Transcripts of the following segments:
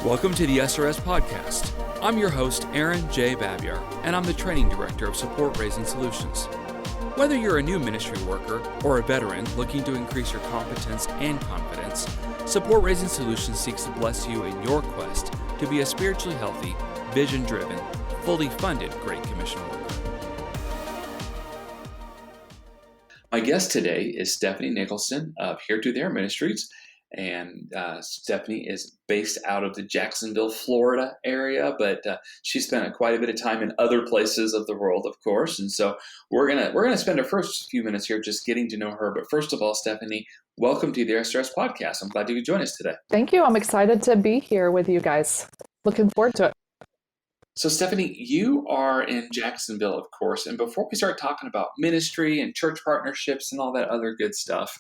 Welcome to the SRS Podcast. I'm your host, Aaron J. Babiar, and I'm the Training Director of Support Raising Solutions. Whether you're a new ministry worker or a veteran looking to increase your competence and confidence, Support Raising Solutions seeks to bless you in your quest to be a spiritually healthy, vision-driven, fully funded Great Commission worker. My guest today is Stephanie Nicholson of Here to There Ministries. And Stephanie is based out of the Jacksonville, Florida area, but she spent quite a bit of time in other places of the world, of course. And so we're gonna spend our first few minutes here just getting to know her. But first of all, Stephanie, welcome to the SRS Podcast. I'm glad you could join us today. Thank you. I'm excited to be here with you guys. Looking forward to it. So Stephanie, you are in Jacksonville, of course. And before we start talking about ministry and church partnerships and all that other good stuff,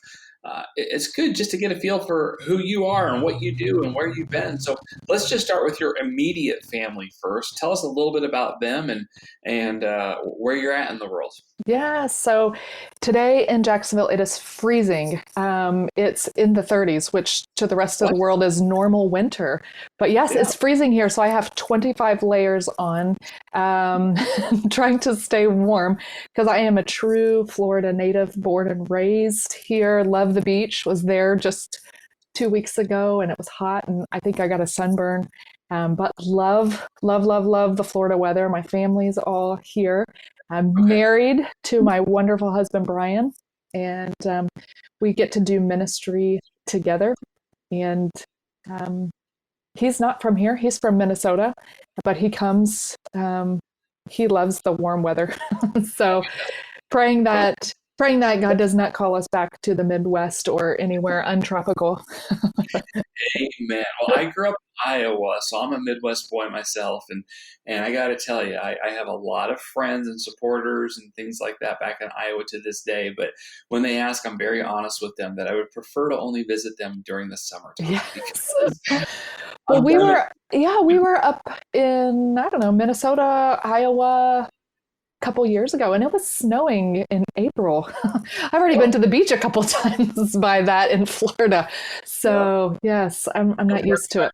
it's good just to get a feel for who you are and what you do and where you've been. So let's just start with your immediate family first. Tell us a little bit about them and where you're at in the world. Yeah, so today in Jacksonville, it is freezing. It's in the 30s, which to the rest of the world is normal winter. But yes, It's freezing here. So I have 25 layers on, trying to stay warm because I am a true Florida native, born and raised here. Love the beach, was there just 2 weeks ago and it was hot and I think I got a sunburn. But love the Florida weather. My family's all here. I'm married to my wonderful husband, Brian, and we get to do ministry together. And he's not from here. He's from Minnesota, but he comes, he loves the warm weather. So praying that God does not call us back to the Midwest or anywhere untropical. Amen. Well, I grew up in Iowa, so I'm a Midwest boy myself. And I got to tell you, I have a lot of friends and supporters and things like that back in Iowa to this day. But when they ask, I'm very honest with them that I would prefer to only visit them during the summertime. Yes. Well, we were up in, Minnesota, Iowa, couple years ago, and it was snowing in April. I've already been to the beach a couple times by that in Florida. So yes, I'm not used to it.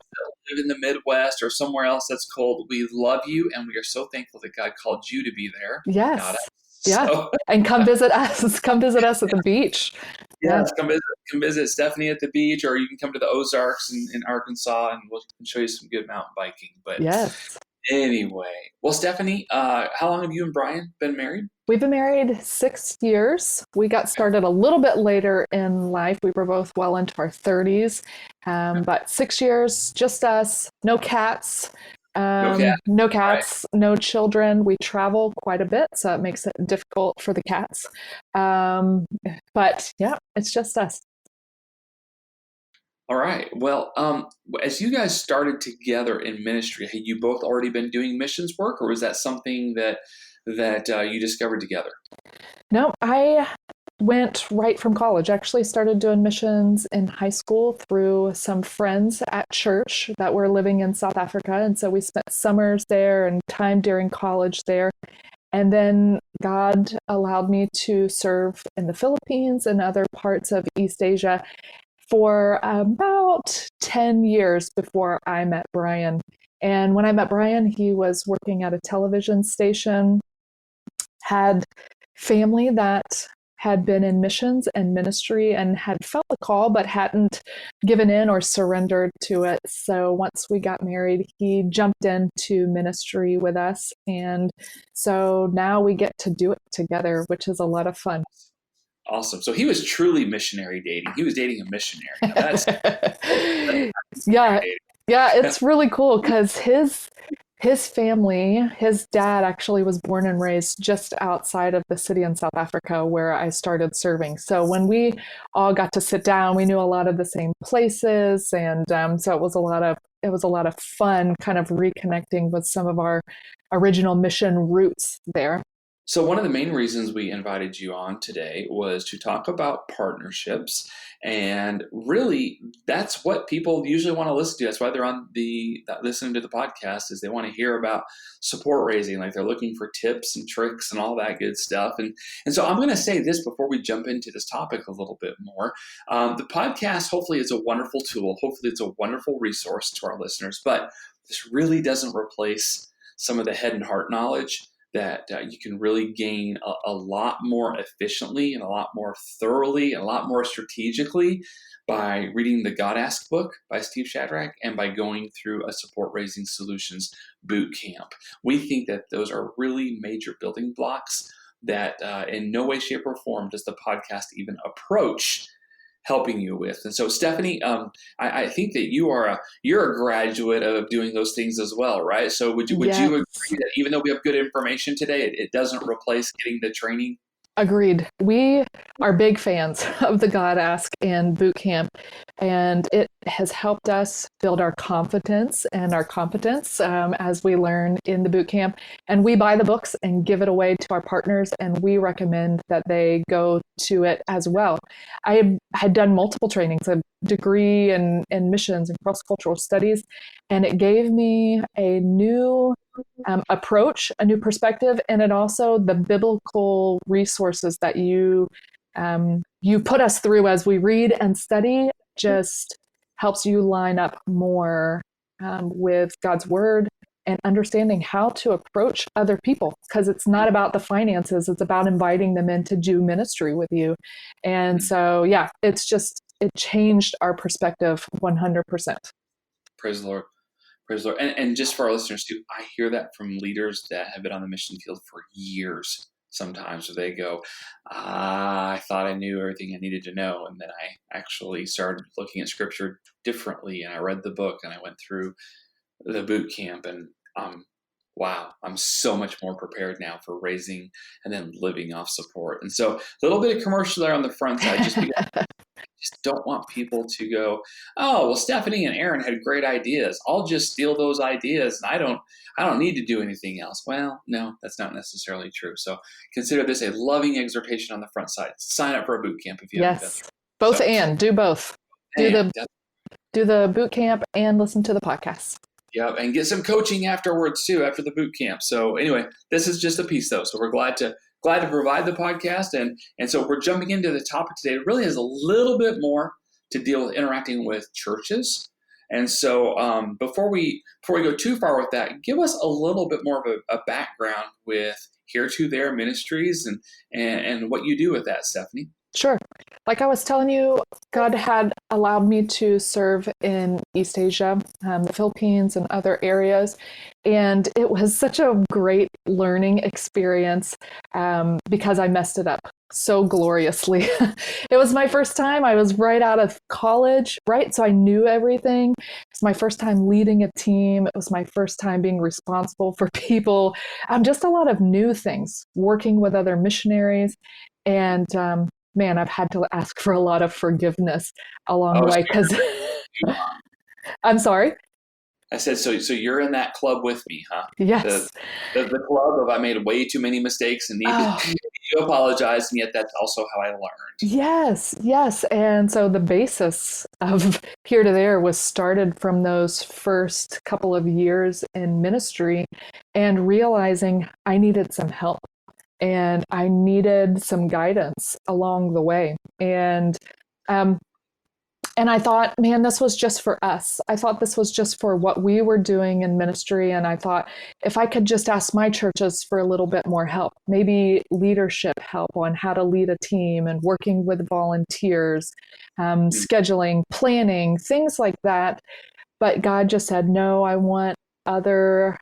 Live in the Midwest or somewhere else that's cold. We love you, and we are so thankful that God called you to be there. Yes. Yeah. So. And come visit us. Come visit us at the beach. Yes, come visit Stephanie at the beach, or you can come to the Ozarks in Arkansas, and we'll show you some good mountain biking. But yes. Anyway, well, Stephanie, how long have you and Brian been married? We've been married 6 years. We got started a little bit later in life. We were both well into our 30s, but 6 years, just us, no cats. No cats, right. No children. We travel quite a bit, so it makes it difficult for the cats. But yeah, it's just us. All right. Well, as you guys started together in ministry, had you both already been doing missions work, or was that something that you discovered together? No, I went right from college. Actually started doing missions in high school through some friends at church that were living in South Africa. And so we spent summers there and time during college there. And then God allowed me to serve in the Philippines and other parts of East Asia for about 10 years before I met Brian. And when I met Brian, he was working at a television station, had family that had been in missions and ministry and had felt the call, but hadn't given in or surrendered to it. So once we got married, he jumped into ministry with us. And so now we get to do it together, which is a lot of fun. Awesome. So he was truly missionary dating. He was dating a missionary. That's yeah, it's really cool because his family, his dad actually was born and raised just outside of the city in South Africa where I started serving. So when we all got to sit down, we knew a lot of the same places, and so it was a lot of fun, kind of reconnecting with some of our original mission roots there. So, one of the main reasons we invited you on today was to talk about partnerships. And really, that's what people usually want to listen to. That's why they're on listening to the podcast, is they want to hear about support raising. Like they're looking for tips and tricks and all that good stuff. And so I'm going to say this before we jump into this topic a little bit more. The podcast hopefully is a wonderful tool. Hopefully it's a wonderful resource to our listeners, but this really doesn't replace some of the head and heart knowledge that you can really gain a lot more efficiently and a lot more thoroughly and a lot more strategically by reading the God Ask book by Steve Shadrach and by going through a support raising solutions boot camp. We think that those are really major building blocks that in no way, shape, or form does the podcast even approach helping you with. And so, Stephanie, I think that you're a graduate of doing those things as well, right? So would you Yes. agree that even though we have good information today, it doesn't replace getting the training? Agreed. We are big fans of the God Ask and boot camp, and it has helped us build our confidence and our competence as we learn in the boot camp. And we buy the books and give it away to our partners, and we recommend that they go to it as well. I had done multiple trainings, a degree in missions and cross-cultural studies, and it gave me a new approach, a new perspective, and it also the biblical resources that you put us through as we read and study just helps you line up more with God's word and understanding how to approach other people, because it's not about the finances, it's about inviting them in to do ministry with you. And so yeah, it changed our perspective 100%. Praise the Lord. Praise the Lord. And just for our listeners too, I hear that from leaders that have been on the mission field for years sometimes, where they go, I thought I knew everything I needed to know. And then I actually started looking at scripture differently, and I read the book and I went through the boot camp, and wow, I'm so much more prepared now for raising and then living off support. And so a little bit of commercial there on the front side, just because just don't want people to go, oh, well, Stephanie and Aaron had great ideas. I'll just steal those ideas and I don't need to do anything else. Well, no, that's not necessarily true. So consider this a loving exhortation on the front side. Sign up for a boot camp if you haven't done Yes. it. Both So, and do both. Do the boot camp and listen to the podcast. yeah, and get some coaching afterwards too, after the boot camp. So anyway, this is just a piece though. So we're glad to provide the podcast, and so we're jumping into the topic today. It really has a little bit more to deal with interacting with churches. And so before we go too far with that, give us a little bit more of a background with Here to There Ministries and what you do with that, Stephanie. Sure. Like I was telling you, God had allowed me to serve in East Asia, the Philippines, and other areas. And it was such a great learning experience because I messed it up so gloriously. It was my first time. I was right out of college, right? So I knew everything. It's my first time leading a team. It was my first time being responsible for people. Just a lot of new things, working with other missionaries. And man, I've had to ask for a lot of forgiveness along the way because I'm sorry. I said, so you're in that club with me, huh? Yes. The club of I made way too many mistakes and need to apologize, and yet that's also how I learned. Yes, yes. And so the basis of Here to There was started from those first couple of years in ministry and realizing I needed some help and I needed some guidance along the way. And I thought, man, this was just for us. I thought this was just for what we were doing in ministry. And I thought, if I could just ask my churches for a little bit more help, maybe leadership help on how to lead a team and working with volunteers, scheduling, planning, things like that. But God just said, no, I want other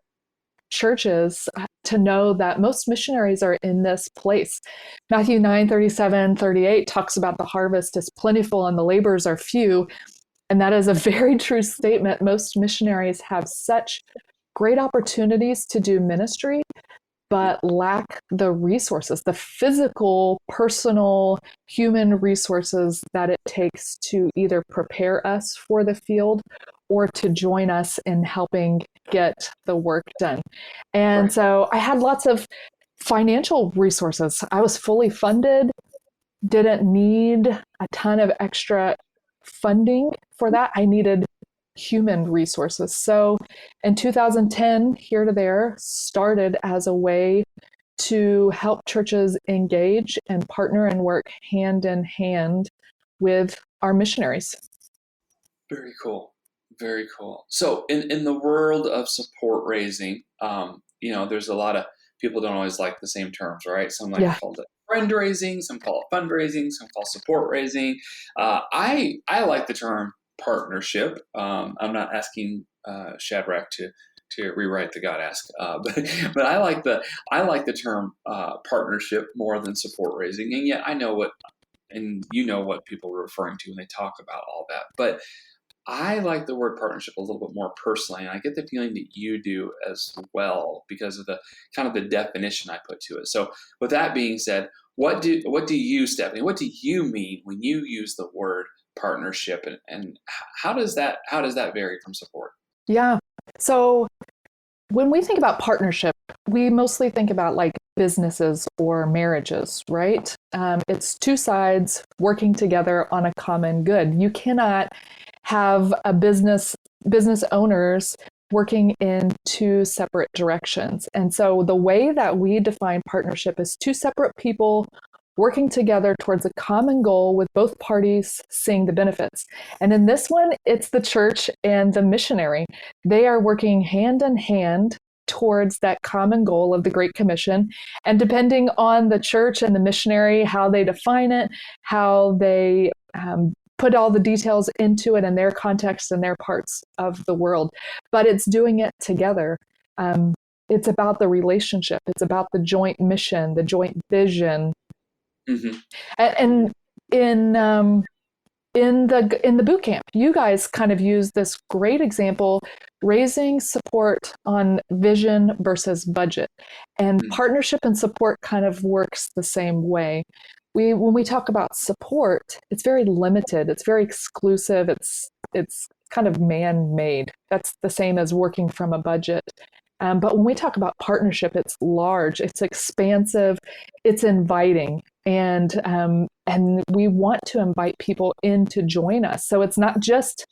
churches to know that most missionaries are in this place. Matthew 9:37-38 talks about the harvest is plentiful and the laborers are few. And that is a very true statement. Most missionaries have such great opportunities to do ministry, but lack the resources, the physical, personal, human resources that it takes to either prepare us for the field or to join us in helping get the work done. And so I had lots of financial resources. I was fully funded, didn't need a ton of extra funding for that. I needed human resources. So in 2010, Here to There started as a way to help churches engage and partner and work hand in hand with our missionaries. Very cool. Very cool. So in the world of support raising, there's a lot of people don't always like the same terms, right? Some like Yeah. to call it friend raising, some call it fundraising, some call support raising. I like the term partnership. I'm not asking Shadrach to rewrite the God Ask, but I like the term partnership more than support raising, and yet I know what and you know what people are referring to when they talk about all that. But I like the word partnership a little bit more personally, and I get the feeling that you do as well because of the kind of the definition I put to it. So, with that being said, what do you, Stephanie? What do you mean when you use the word partnership, and how does that vary from support? Yeah. So when we think about partnership, we mostly think about like businesses or marriages, right? It's two sides working together on a common good. You cannot have a business owners working in two separate directions. And so the way that we define partnership is two separate people working together towards a common goal with both parties seeing the benefits. And in this one, it's the church and the missionary. They are working hand in hand towards that common goal of the Great Commission. And depending on the church and the missionary, how they define it, how they put all the details into it in their context and their parts of the world. But it's doing it together. It's about the relationship. It's about the joint mission, the joint vision. Hmm. And in the boot camp, you guys kind of use this great example, raising support on vision versus budget. And partnership and support kind of works the same way. When we talk about support, it's very limited, it's very exclusive, it's kind of man-made. That's the same as working from a budget. But when we talk about partnership, it's large, it's expansive, it's inviting, and we want to invite people in to join us. So it's not just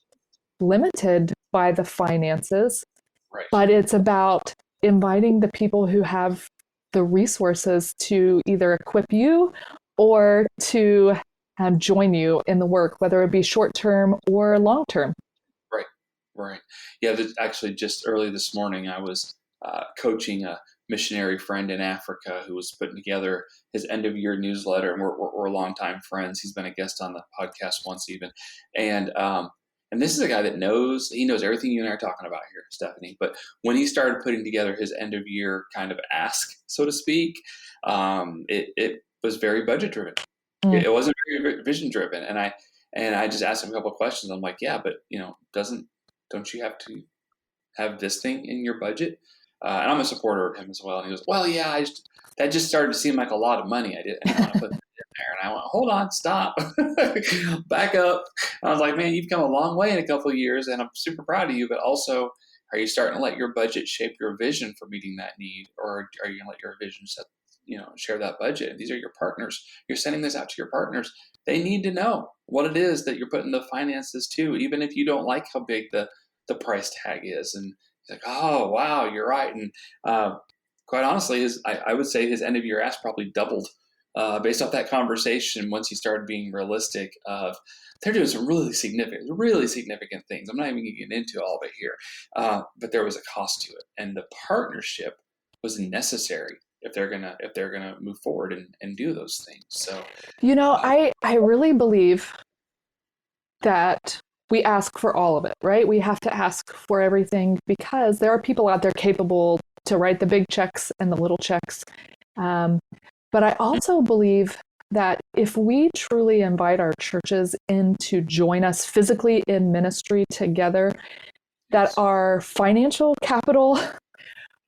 limited by the finances, Right. but it's about inviting the people who have the resources to either equip you or to join you in the work, whether it be short term or long term. Right. Right. Yeah. Actually, just early this morning, I was coaching a missionary friend in Africa who was putting together his end of year newsletter, and we're longtime friends. He's been a guest on the podcast once even, and this is a guy that knows everything you and I are talking about here, Stephanie. But when he started putting together his end of year kind of ask, so to speak, it was very budget driven. Mm. It wasn't very vision driven, and I just asked him a couple of questions. I'm like, yeah, but don't you have to have this thing in your budget? And I'm a supporter of him as well. And he goes, well, yeah, that just started to seem like a lot of money. I didn't want to put that in there. And I went, hold on, stop, back up. And I was like, man, you've come a long way in a couple of years, and I'm super proud of you. But also, are you starting to let your budget shape your vision for meeting that need, or are you going to let your vision share that budget? These are your partners. You're sending this out to your partners. They need to know what it is that you're putting the finances to, even if you don't like how big the price tag is. And he's like, oh, wow, you're right. And quite honestly, I would say his end of year ask probably doubled based off that conversation once he started being realistic of they're doing some really significant things. I'm not even going to get into all of it here, but there was a cost to it, and the partnership was necessary if they're gonna move forward and do those things. So, I really believe that we ask for all of it, right? We have to ask for everything because there are people out there capable to write the big checks and the little checks. But I also believe that if we truly invite our churches in to join us physically in ministry together, that our financial capital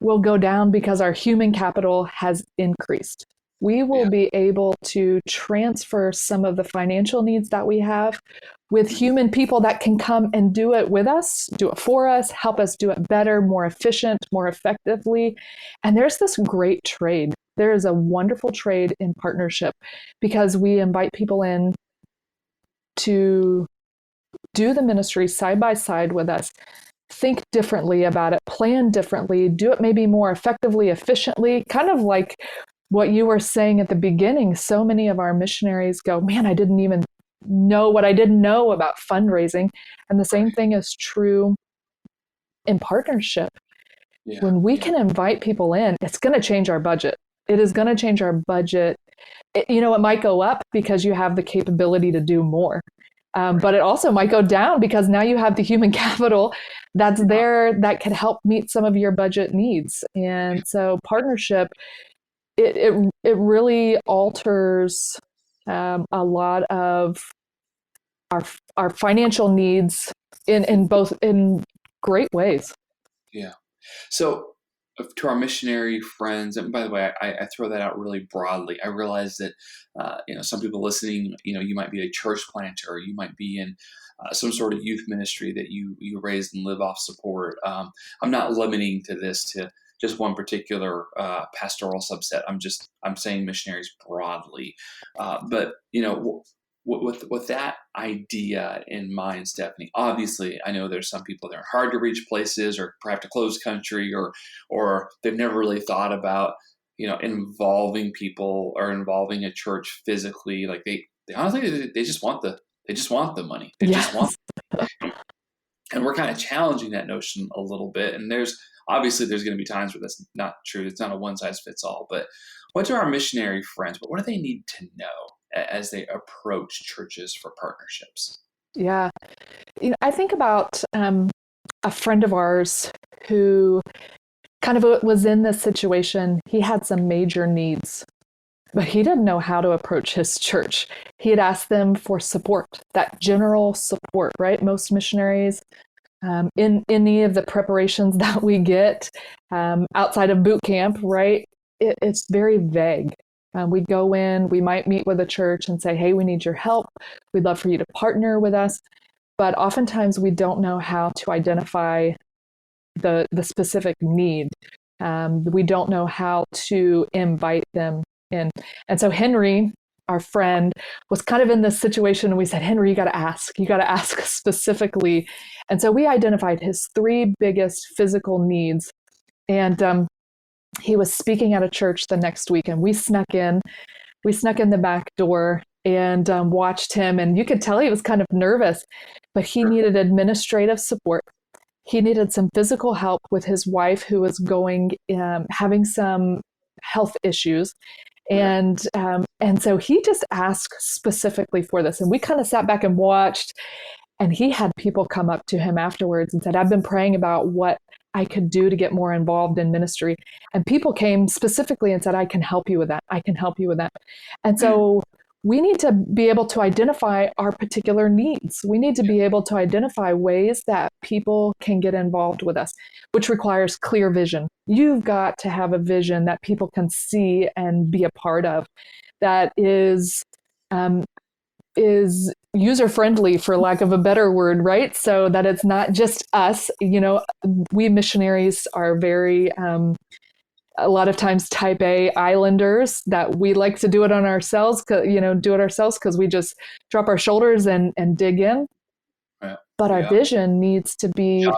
will go down because our human capital has increased. we will Yeah. be able to transfer some of the financial needs that we have with Mhm. human people that can come and do it with us, do it for us, help us do it better, more efficient, more effectively. And there's this great trade. There is a wonderful trade in partnership because we invite people in to do the ministry side by side with us, think differently about it, plan differently, do it maybe more effectively, efficiently, kind of like what you were saying at the beginning. So many of our missionaries go, man, I didn't even know what I didn't know about fundraising. And the same Right. thing is true in partnership. Yeah. When we Yeah. can invite people in, it's going to change our budget. It is going to change our budget. It might go up because you have the capability to do more. Right. But it also might go down because now you have the human capital that's Yeah. there that can help meet some of your budget needs. And so partnership, it really alters a lot of our our financial needs in both in great ways. Yeah. So, to our missionary friends, and by the way, I throw that out really broadly. I realize that some people listening, you might be a church planter, or you might be in some sort of youth ministry that you raise and live off support. I'm not limiting to this to just one particular pastoral subset. I'm saying missionaries broadly, but with that idea in mind, Stephanie, obviously I know there's some people that are hard to reach places, or perhaps a closed country, or they've never really thought about involving people or involving a church physically. Like they honestly they just want the money. They just want, Yes. and we're kind of challenging that notion a little bit. And there's going to be times where that's not true. It's not a one size fits all. But what do our missionary friends? What do they need to know as they approach churches for partnerships? Yeah. I think about a friend of ours who kind of was in this situation. He had some major needs, but he didn't know how to approach his church. He had asked them for support, that general support, right? Most missionaries, in any of the preparations that we get outside of boot camp, right? It's very vague. We go in, we might meet with a church and say, hey, we need your help. We'd love for you to partner with us. But oftentimes we don't know how to identify the specific need. We don't know how to invite them in. And so Henry, our friend, was kind of in this situation, and we said, Henry, you got to ask. You got to ask specifically. And so we identified his three biggest physical needs. And he was speaking at a church the next week, and we snuck in. We snuck in the back door and watched him. And you could tell he was kind of nervous, but he Sure. needed administrative support. He needed some physical help with his wife, who was having some health issues, Okay. and so he just asked specifically for this, and we kind of sat back and watched. And he had people come up to him afterwards and said, I've been praying about what I could do to get more involved in ministry. And people came specifically and said, I can help you with that. I can help you with that. And Mm. so we need to be able to identify our particular needs. We need to Yeah. be able to identify ways that people can get involved with us, which requires clear vision. You've got to have a vision that people can see and be a part of, that um, is user friendly, for lack of a better word, right? So that it's not just us. We missionaries are very a lot of times type A islanders, that we like to do it on ourselves, do it ourselves because we just drop our shoulders and dig in. Yeah. But our Yeah. vision needs to John be, Wayne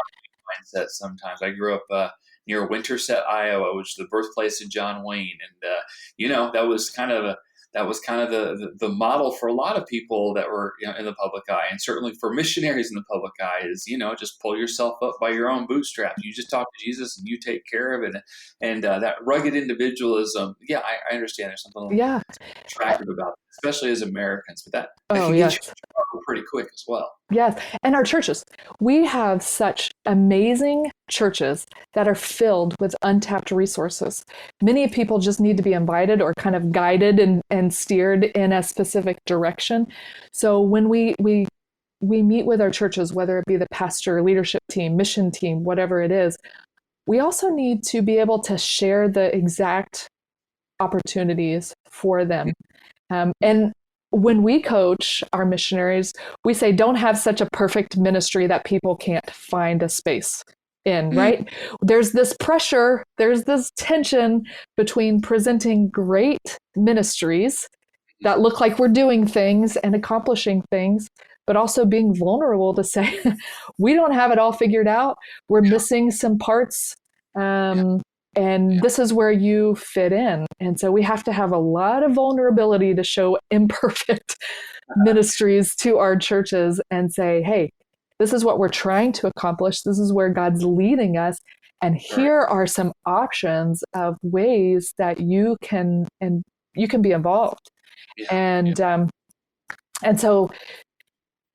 mindset sometimes. I grew up near Winterset, Iowa, which is the birthplace of John Wayne, and that was kind of the model for a lot of people that were in the public eye, and certainly for missionaries in the public eye is just pull yourself up by your own bootstraps. You just talk to Jesus and you take care of it, and that rugged individualism. Yeah, I understand. There's something yeah. attractive about it, especially as Americans, but that Oh, can get you yes. in trouble pretty quick as well. Yes. And our churches, we have such amazing churches that are filled with untapped resources. Many people just need to be invited or kind of guided and steered in a specific direction. So when we meet with our churches, whether it be the pastor, leadership team, mission team, whatever it is, we also need to be able to share the exact opportunities for them. And when we coach our missionaries, we say, don't have such a perfect ministry that people can't find a space in, right? There's this pressure, there's this tension between presenting great ministries that look like we're doing things and accomplishing things, but also being vulnerable to say, we don't have it all figured out. We're missing some parts. And this is where you fit in. And so we have to have a lot of vulnerability to show imperfect ministries to our churches and say, hey, this is what we're trying to accomplish. This is where God's leading us. And here are some options of ways that you can be involved. And so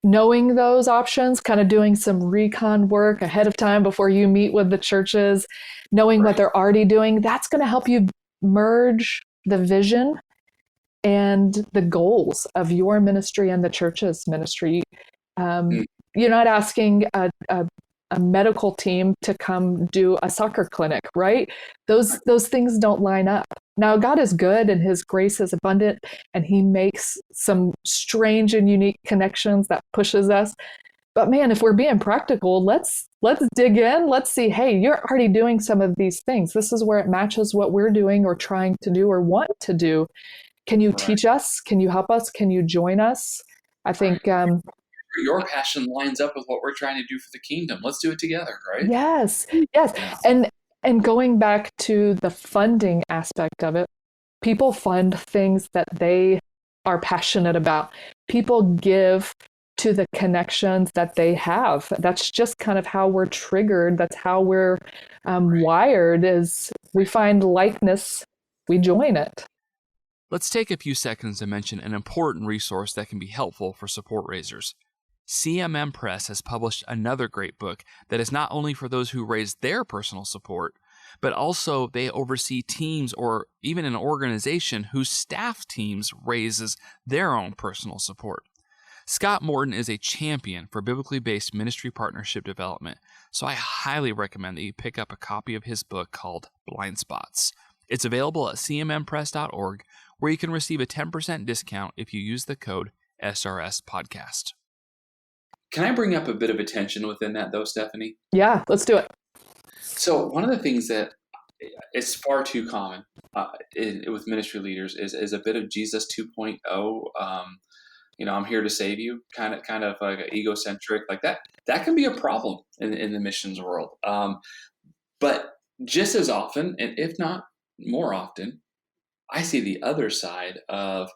knowing those options, kind of doing some recon work ahead of time before you meet with the churches, knowing what they're already doing, that's going to help you merge the vision and the goals of your ministry and the church's ministry. You're not asking a medical team to come do a soccer clinic, right? Those things don't line up. Now, God is good and his grace is abundant, and he makes some strange and unique connections that pushes us. But man, if we're being practical, let's dig in. Let's see, hey, you're already doing some of these things. This is where it matches what we're doing or trying to do or want to do. Can you teach us? Can you help us? Can you join us? I think your passion lines up with what we're trying to do for the kingdom. Let's do it together, right? Yes. And going back to the funding aspect of it, people fund things that they are passionate about. People give to the connections that they have. That's just kind of how we're triggered. That's how we're wired, is we find likeness, we join it. Let's take a few seconds to mention an important resource that can be helpful for support raisers. CMM Press has published another great book that is not only for those who raise their personal support, but also they oversee teams or even an organization whose staff teams raises their own personal support. Scott Morton is a champion for biblically based ministry partnership development, so I highly recommend that you pick up a copy of his book called Blind Spots. It's available at cmmpress.org, where you can receive a 10% discount if you use the code SRSPodcast. Can I bring up a bit of attention within that, though, Stephanie? Yeah, let's do it. So one of the things that is far too common with ministry leaders is a bit of Jesus 2.0. I'm here to save you, kind of like egocentric, like that. That can be a problem in the missions world. But just as often, and if not more often, I see the other side of,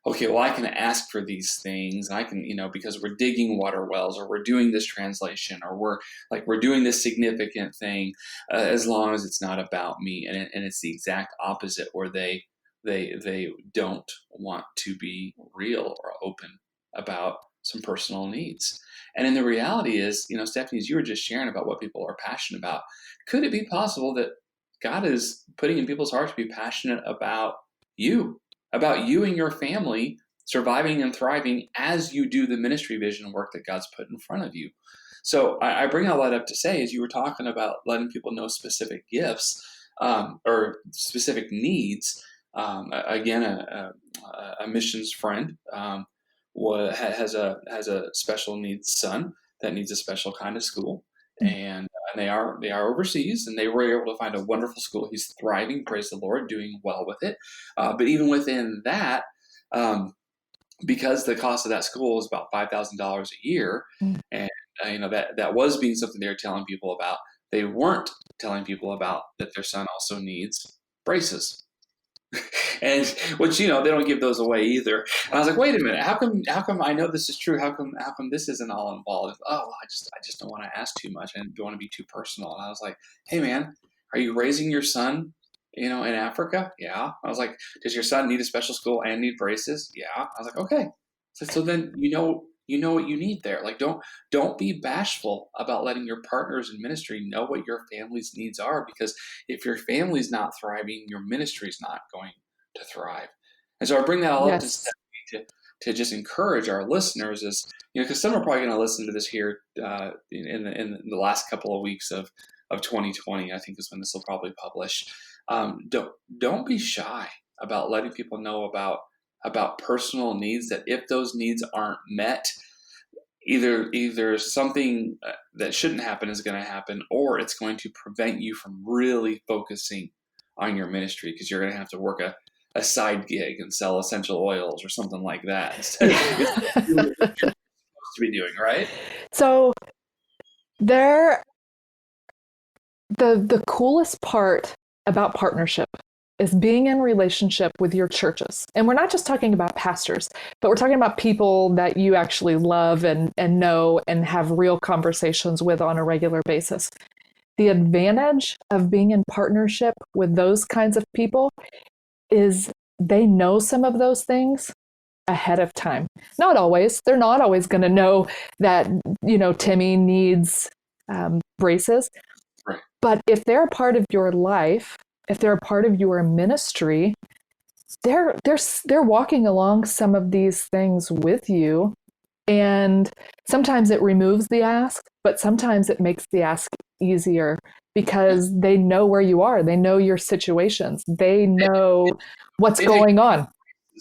okay, well, I can ask for these things. I can, because we're digging water wells, or we're doing this translation, or we're doing this significant thing, as long as it's not about me. And it's the exact opposite, where they don't want to be real or open about some personal needs. And then the reality is, Stephanie, as you were just sharing about what people are passionate about, could it be possible that God is putting in people's hearts to be passionate about you and your family surviving and thriving as you do the ministry vision work that God's put in front of you? So I bring all that up to say, as you were talking about letting people know specific gifts or specific needs, again, a missions friend has a special needs son that needs a special kind of school. And they are overseas, and they were able to find a wonderful school. He's thriving, praise the Lord, doing well with it. But even within that, because the cost of that school is about $5,000 a year, and that was being something they were telling people about. They weren't telling people about that their son also needs braces. And which they don't give those away either. And I was like, wait a minute, how come I know this is true? How come this isn't all involved? Oh, well, I just don't want to ask too much and don't want to be too personal. And I was like, hey man, are you raising your son, in Africa? Yeah. I was like, does your son need a special school and need braces? Yeah. I was like, okay. So then you know what you need there. Like don't be bashful about letting your partners in ministry know what your family's needs are, because if your family's not thriving, your ministry's not going to thrive. And so I bring that all up to just encourage our listeners, is because some are probably going to listen to this here in the last couple of weeks of of 2020, I think is when this will probably publish. Don't be shy about letting people know about personal needs, that if those needs aren't met, either something that shouldn't happen is going to happen, or it's going to prevent you from really focusing on your ministry, because you're going to have to work a side gig and sell essential oils or something like that instead of doing what you're supposed to be doing, right? So the coolest part about partnership is being in relationship with your churches. And we're not just talking about pastors, but we're talking about people that you actually love and know and have real conversations with on a regular basis. The advantage of being in partnership with those kinds of people is they know some of those things ahead of time. Not always. They're not always going to know that, Timmy needs braces. Right. But if they're a part of your life, if they're a part of your ministry, they're walking along some of these things with you. And sometimes it removes the ask, but sometimes it makes the ask easier because they know where you are. They know your situations. They know what's going on.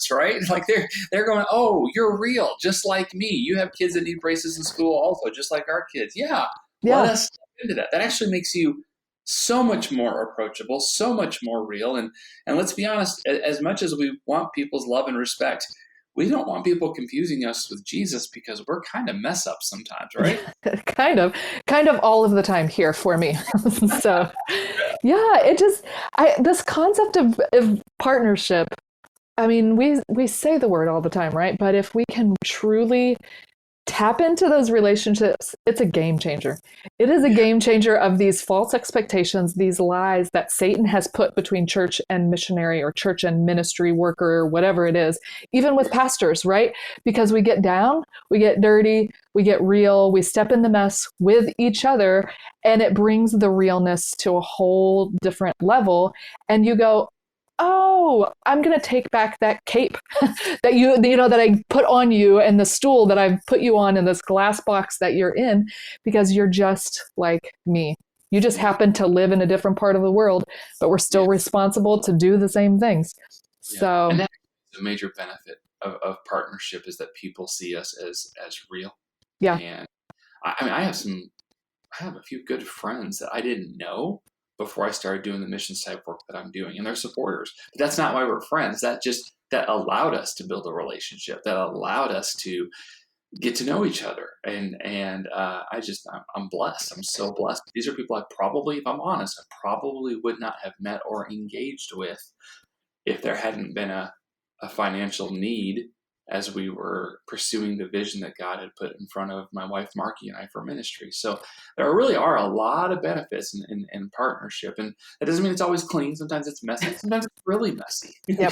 Right? Like they're going, oh, you're real, just like me. You have kids that need braces in school also, just like our kids. Yeah. Let us step into that. That actually makes you so much more approachable, so much more real. And let's be honest, as much as we want people's love and respect, we don't want people confusing us with Jesus, because we're kind of mess up sometimes, right? kind of all of the time here for me. So yeah, this concept of partnership, I mean, we say the word all the time, right? But if we can truly tap into those relationships, it's a game changer. It is a game changer of these false expectations, these lies that Satan has put between church and missionary, or church and ministry worker, or whatever it is, even with pastors, right? Because we get down, we get dirty, we get real, we step in the mess with each other, and it brings the realness to a whole different level. And you go, oh, I'm going to take back that cape that that I put on you, and the stool that I've put you on, in this glass box that you're in, because you're just like me. You just happen to live in a different part of the world, but we're still responsible to do the same things. So, and that's a major benefit of partnership, is that people see us as real. Yeah. And I have a few good friends that I didn't know before I started doing the missions type work that I'm doing, and they're supporters. But that's not why we're friends. That allowed us to build a relationship. That allowed us to get to know each other. And I'm blessed. I'm so blessed. These are people I probably, if I'm honest, I probably would not have met or engaged with if there hadn't been a financial need as we were pursuing the vision that God had put in front of my wife, Marky, and I for ministry. So there really are a lot of benefits in partnership. And that doesn't mean it's always clean. Sometimes it's messy. Sometimes it's really messy. Yep.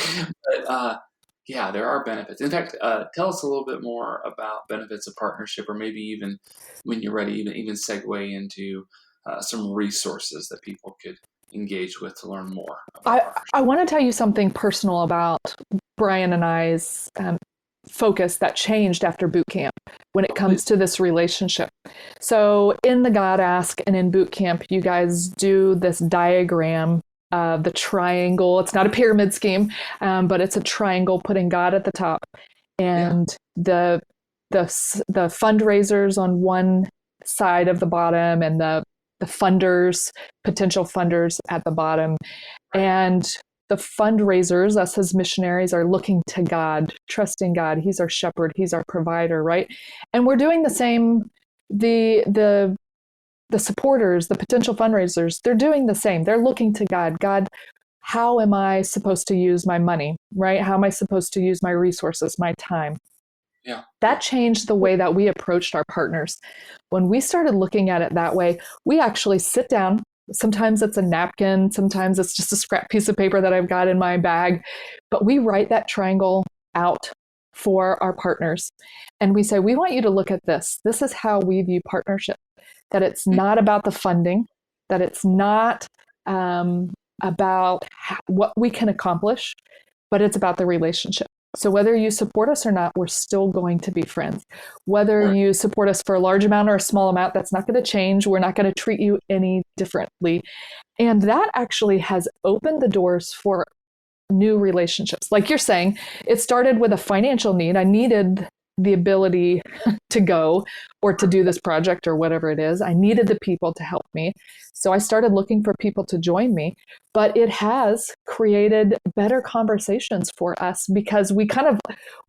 But yeah, there are benefits. In fact, tell us a little bit more about benefits of partnership, or maybe even when you're ready, even segue into some resources that people could engage with to learn more about I want to tell you something personal about Brian and I's focus that changed after boot camp when it comes to this relationship. So in the God Ask and in boot camp, you guys do this diagram of the triangle. It's not a pyramid scheme, but it's a triangle putting God at the top, and the fundraisers on one side of the bottom, and the funders, potential funders at the bottom. And the fundraisers, us as missionaries, are looking to God, trusting God. He's our shepherd. He's our provider, right? And we're doing the same. The supporters, the potential fundraisers, they're doing the same. They're looking to God. God, how am I supposed to use my money, right? How am I supposed to use my resources, my time? Yeah. That changed the way that we approached our partners. When we started looking at it that way, we actually sit down. Sometimes it's a napkin, sometimes it's just a scrap piece of paper that I've got in my bag, but we write that triangle out for our partners. And we say, we want you to look at this. This is how we view partnership, that it's not about the funding, that it's not about what we can accomplish, but it's about the relationship. So whether you support us or not, we're still going to be friends. Whether Right. you support us for a large amount or a small amount, that's not going to change. We're not going to treat you any differently. And that actually has opened the doors for new relationships. Like you're saying, it started with a financial need. I needed the ability to go or to do this project or whatever it is. I needed the people to help me. So I started looking for people to join me, but it has created better conversations for us because we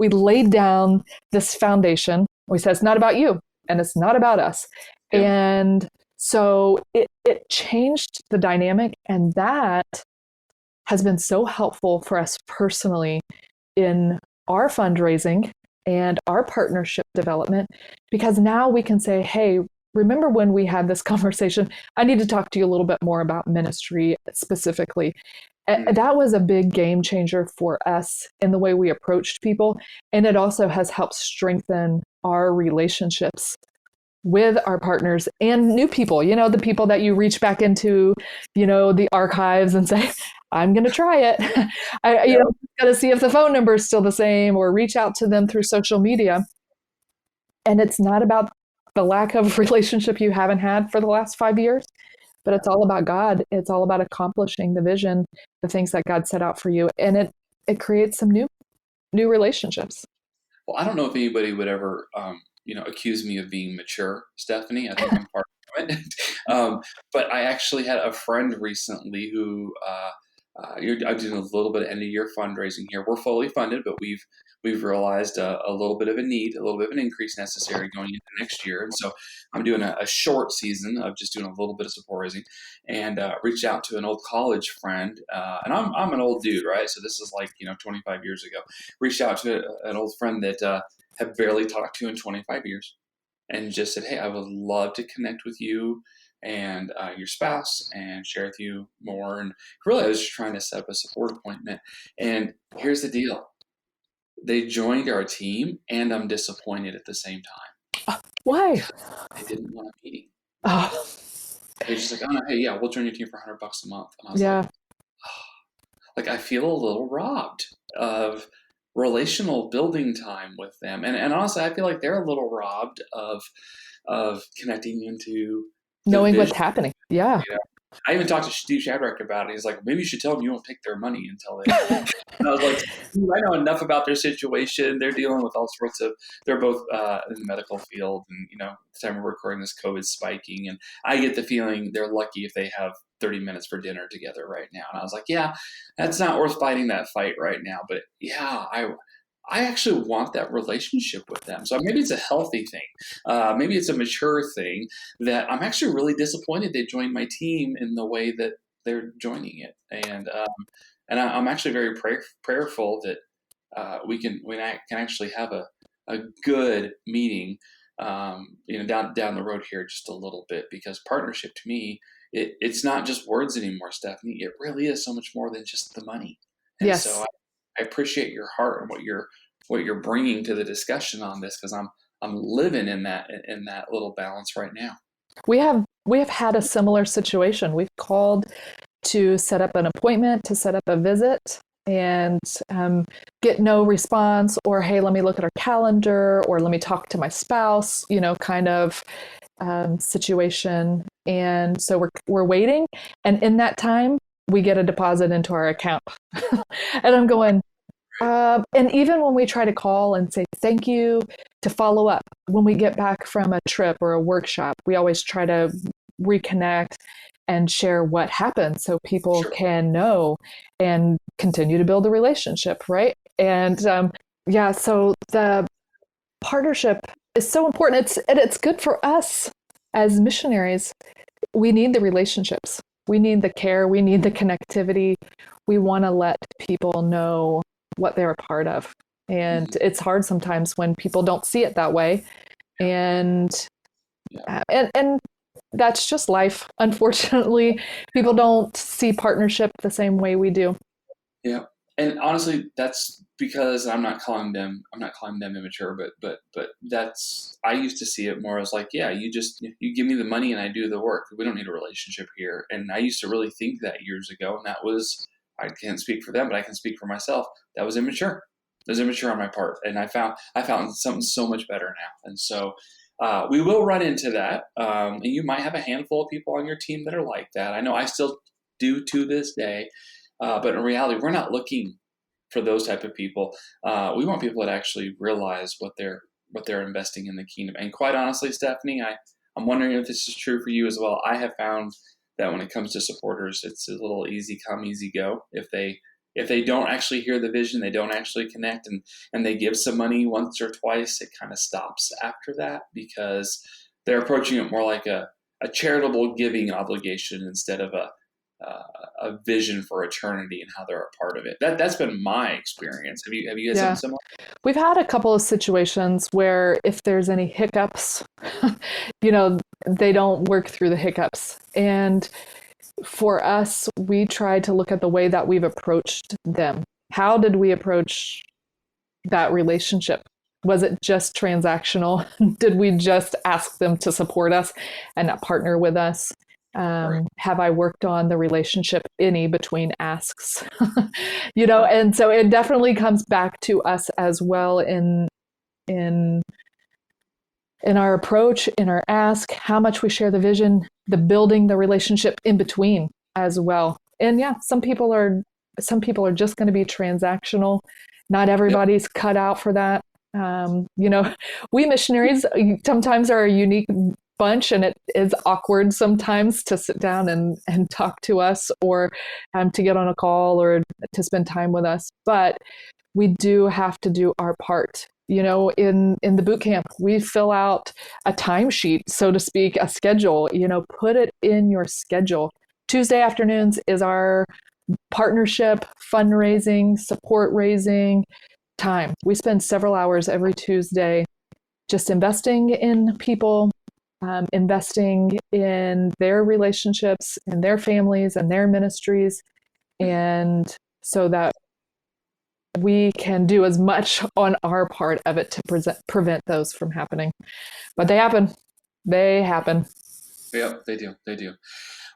laid down this foundation. We said it's not about you and it's not about us. Yeah. And so it changed the dynamic, and that has been so helpful for us personally in our fundraising and our partnership development, because now we can say, hey, remember when we had this conversation? I need to talk to you a little bit more about ministry specifically. That was a big game changer for us in the way we approached people. And it also has helped strengthen our relationships with our partners and new people, the people that you reach back into, the archives and say, I'm going to try it. Got to see if the phone number is still the same, or reach out to them through social media. And it's not about the lack of relationship you haven't had for the last 5 years, but it's all about God. It's all about accomplishing the vision, the things that God set out for you. And it creates some new relationships. Well, I don't know if anybody would ever, accuse me of being mature, Stephanie. I think I'm far from it. But I actually had a friend recently who, I'm doing a little bit of end of year fundraising here. We're fully funded, but we've realized a little bit of a need, a little bit of an increase necessary going into next year. And so I'm doing a short season of just doing a little bit of support raising, and reached out to an old college friend. And I'm an old dude, right? So this is like 25 years ago. Reached out to an old friend that have barely talked to in 25 years, and just said, hey, I would love to connect with you and your spouse and share with you more. And really, I was just trying to set up a support appointment. And here's the deal. They joined our team, and I'm disappointed at the same time. Why? They didn't want a meeting. Oh, They're just like, oh, no, hey, yeah, we'll join your team for $100 a month. And I was yeah. like, I feel a little robbed of relational building time with them. And honestly, I feel like they're a little robbed of connecting into the Knowing what's vision. happening. Yeah. I even talked to Steve Shadrack about it. He's like, maybe you should tell them you won't take their money until they. And I was like, I know enough about their situation. They're dealing with all sorts of. They're both in the medical field, and at the time we're recording this, COVID's spiking, and I get the feeling they're lucky if they have 30 minutes for dinner together right now. And I was like, yeah, that's not worth fighting that fight right now. But yeah, I actually want that relationship with them. So maybe it's a healthy thing. Maybe it's a mature thing that I'm actually really disappointed they joined my team in the way that they're joining it. And I'm actually very prayerful that we can actually have a good meeting, down the road here just a little bit, because partnership to me, it's not just words anymore, Stephanie. It really is so much more than just the money. And Yes. so I appreciate your heart and what you're bringing to the discussion on this, because I'm living in that little balance right now. We have had a similar situation. We've called to set up an appointment, to set up a visit, and get no response, or hey, let me look at our calendar, or let me talk to my spouse, kind of situation. And so we're waiting, and in that time we get a deposit into our account. And I'm going, and even when we try to call and say thank you, to follow up when we get back from a trip or a workshop, we always try to reconnect and share what happened so people Sure. can know and continue to build a relationship, right? And so the partnership is so important. It's good for us as missionaries. We need the relationships. We need the care. We need the connectivity. We want to let people know what they're a part of. And it's hard sometimes when people don't see it that way. And that's just life. Unfortunately, people don't see partnership the same way we do. Yeah. And honestly, that's because I'm not calling them immature, but I used to see it more as like, yeah, you give me the money and I do the work. We don't need a relationship here. And I used to really think that years ago, and that was, I can't speak for them, but I can speak for myself. That was immature. was immature on my part, and I found something so much better now. And so we will run into that, and you might have a handful of people on your team that are like that. I know I still do to this day, but in reality, we're not looking for those type of people. We want people that actually realize what they're investing in the kingdom. And quite honestly, Stephanie, I'm wondering if this is true for you as well. I have found that when it comes to supporters, it's a little easy come, easy go. If they don't actually hear the vision, they don't actually connect, and they give some money once or twice, it kind of stops after that because they're approaching it more like a charitable giving obligation instead of a vision for eternity and how they're a part of it. That's been my experience. Have you had something similar? We've had a couple of situations where if there's any hiccups, they don't work through the hiccups. And for us, we try to look at the way that we've approached them. How did we approach that relationship? Was it just transactional? Did we just ask them to support us and not partner with us? Right. Have I worked on the relationship any between asks? And so it definitely comes back to us as well in our approach, in our ask, how much we share the vision, the building the relationship in between as well. And some people are just going to be transactional. Not everybody's cut out for that. We missionaries sometimes are a unique bunch, and it is awkward sometimes to sit down and talk to us or to get on a call or to spend time with us. But we do have to do our part. In the boot camp, we fill out a timesheet, so to speak, a schedule, put it in your schedule. Tuesday afternoons is our partnership, fundraising, support raising time. We spend several hours every Tuesday just investing in people, investing in their relationships and their families and their ministries, and so that we can do as much on our part of it to prevent those from happening. But they happen. Yep, they do.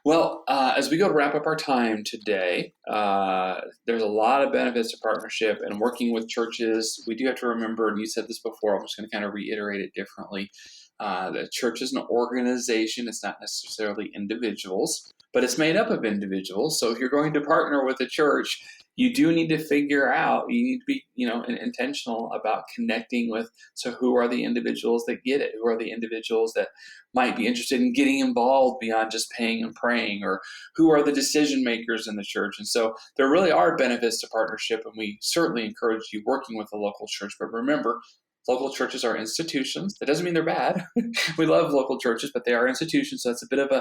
Well, as we go to wrap up our time today, there's a lot of benefits to partnership and working with churches. We do have to remember, and you said this before, I'm just going to kind of reiterate it differently. The church is an organization. It's not necessarily individuals, but it's made up of individuals. So if you're going to partner with a church, you do need to figure out, you need to be, intentional about connecting with, so who are the individuals that get it? Who are the individuals that might be interested in getting involved beyond just paying and praying, or who are the decision makers in the church? And so there really are benefits to partnership, and we certainly encourage you working with a local church. But remember, local churches are institutions. That doesn't mean they're bad. We love local churches, but they are institutions. So it's a bit of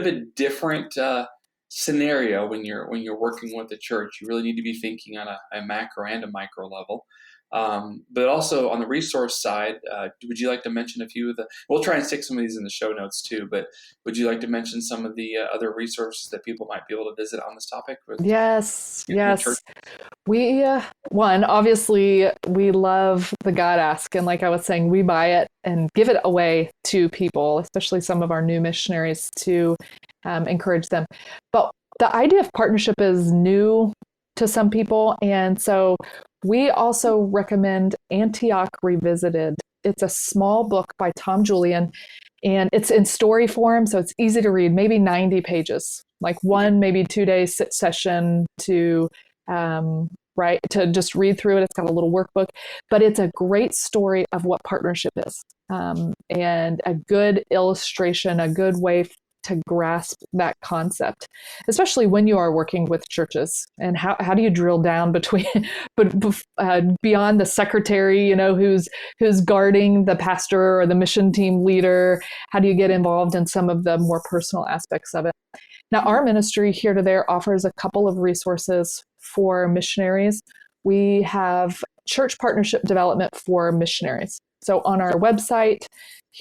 a different scenario when you're working with the church. You really need to be thinking on a macro and a micro level. But also on the resource side, would you like to mention a few of we'll try and stick some of these in the show notes too, but would you like to mention some of the other resources that people might be able to visit on this topic? Yes. We, obviously we love the God Ask. And like I was saying, we buy it and give it away to people, especially some of our new missionaries, to encourage them. But the idea of partnership is new to some people. And so we also recommend Antioch Revisited. It's a small book by Tom Julian, and it's in story form, so it's easy to read, maybe 90 pages, like one, maybe 2-day sit session to just read through it. It's got a little workbook, but it's a great story of what partnership is, and a good illustration, a good way to grasp that concept, especially when you are working with churches. And how do you drill down beyond the secretary, who's guarding the pastor or the mission team leader? How do you get involved in some of the more personal aspects of it? Now, our ministry Here to There offers a couple of resources for missionaries. We have church partnership development for missionaries. So on our website,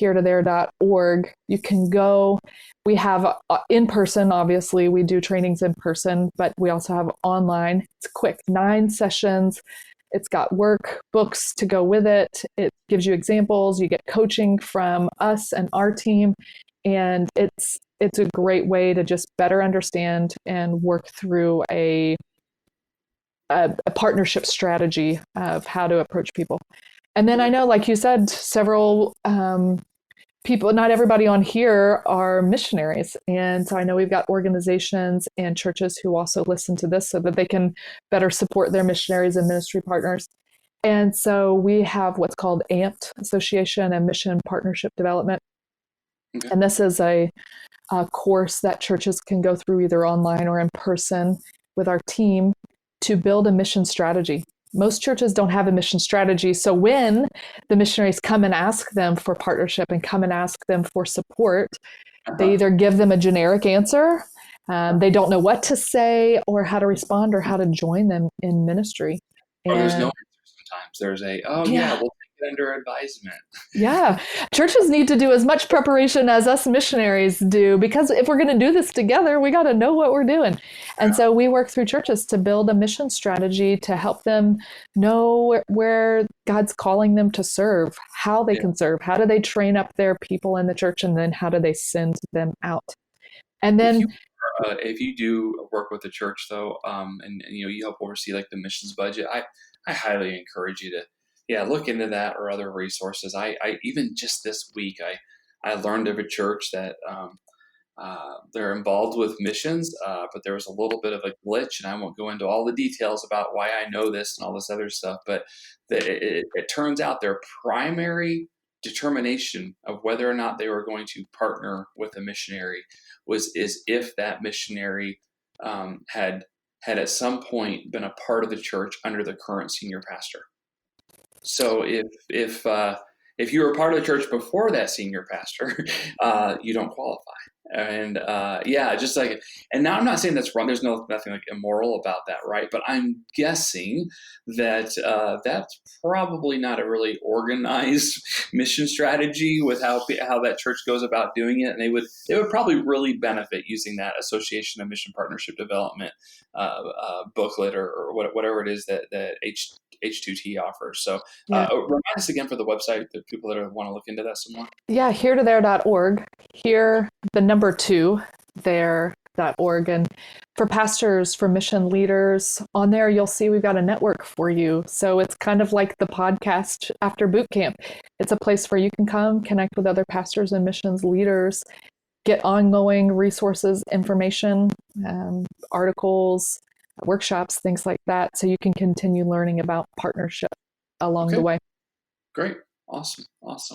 heretothere.org, you can go. We have in person, obviously, we do trainings in person, but we also have online. It's quick, 9 sessions. It's got workbooks to go with it. It gives you examples. You get coaching from us and our team. And it's a great way to just better understand and work through a a partnership strategy of how to approach people. And then I know, like you said, several people, not everybody on here are missionaries. And so I know we've got organizations and churches who also listen to this so that they can better support their missionaries and ministry partners. And so we have what's called AMPT, Association and Mission Partnership Development. Okay. And this is a course that churches can go through either online or in person with our team to build a mission strategy. Most churches don't have a mission strategy. So when the missionaries come and ask them for partnership and come and ask them for support, they either give them a generic answer, they don't know what to say or how to respond or how to join them in ministry. Or there's no answer sometimes. There's we'll take it under advisement. Yeah. Churches need to do as much preparation as us missionaries do, because if we're going to do this together, we got to know what we're doing. And so we work through churches to build a mission strategy to help them know where God's calling them to serve, how they can serve, how do they train up their people in the church, and then how do they send them out. And then if you do work with the church though, and you help oversee like the missions budget, I highly encourage you to look into that or other resources. I even just this week, I learned of a church that they're involved with missions, but there was a little bit of a glitch, and I won't go into all the details about why I know this and all this other stuff, but it turns out their primary determination of whether or not they were going to partner with a missionary is if that missionary had at some point been a part of the church under the current senior pastor. So if you were part of the church before that senior pastor, you don't qualify. And just like, and now I'm not saying that's wrong. There's nothing like immoral about that, right? But I'm guessing that that's probably not a really organized mission strategy with how that church goes about doing it. And they would probably really benefit using that Association of Mission Partnership Development booklet or whatever it is that H2T offers. So remind us again for the website, the people that want to look into that some more. Yeah, heretothere.org. Here, the number 2, there.org. And for pastors, for mission leaders, on there you'll see we've got a network for you. So it's kind of like the podcast after boot camp. It's a place where you can come connect with other pastors and missions leaders, get ongoing resources, information, articles, workshops, things like that, so you can continue learning about partnership along the way. Great. Awesome.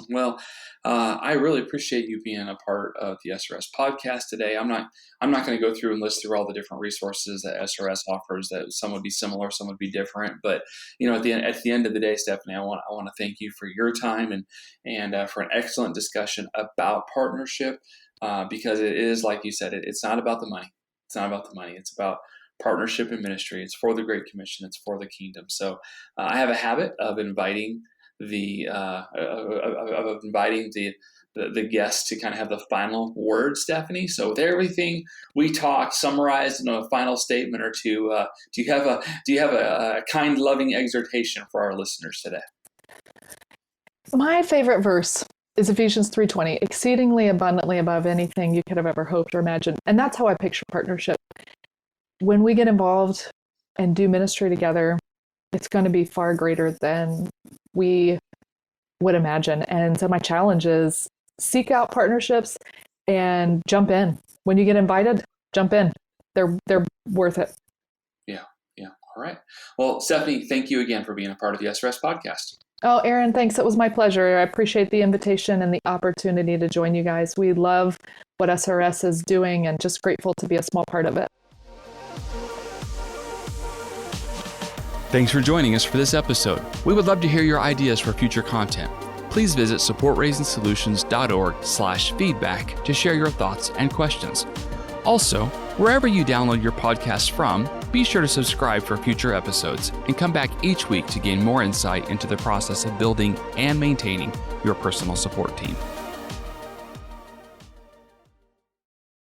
Well, I really appreciate you being a part of the SRS podcast today. I'm not going to go through and list through all the different resources that SRS offers. That some would be similar, some would be different. But at the end of the day, Stephanie, I want to thank you for your time and for an excellent discussion about partnership, because it is, like you said, it's not about the money. It's not about the money. It's about partnership and ministry. It's for the Great Commission. It's for the kingdom. So I have a habit of inviting the guests to kind of have the final word, Stephanie. So with everything we talked summarized in a final statement or two, do you have a kind, loving exhortation for our listeners today? My favorite verse is Ephesians 3:20, exceedingly abundantly above anything you could have ever hoped or imagined. And that's how I picture partnership. When we get involved and do ministry together, it's going to be far greater than we would imagine. And so my challenge is seek out partnerships and jump in. When you get invited, jump in. They're worth it. Yeah. All right. Well, Stephanie, thank you again for being a part of the SRS podcast. Oh, Aaron, thanks. It was my pleasure. I appreciate the invitation and the opportunity to join you guys. We love what SRS is doing and just grateful to be a small part of it. Thanks for joining us for this episode. We would love to hear your ideas for future content. Please visit supportraisingsolutions.org/feedback to share your thoughts and questions. Also, wherever you download your podcast from, be sure to subscribe for future episodes and come back each week to gain more insight into the process of building and maintaining your personal support team.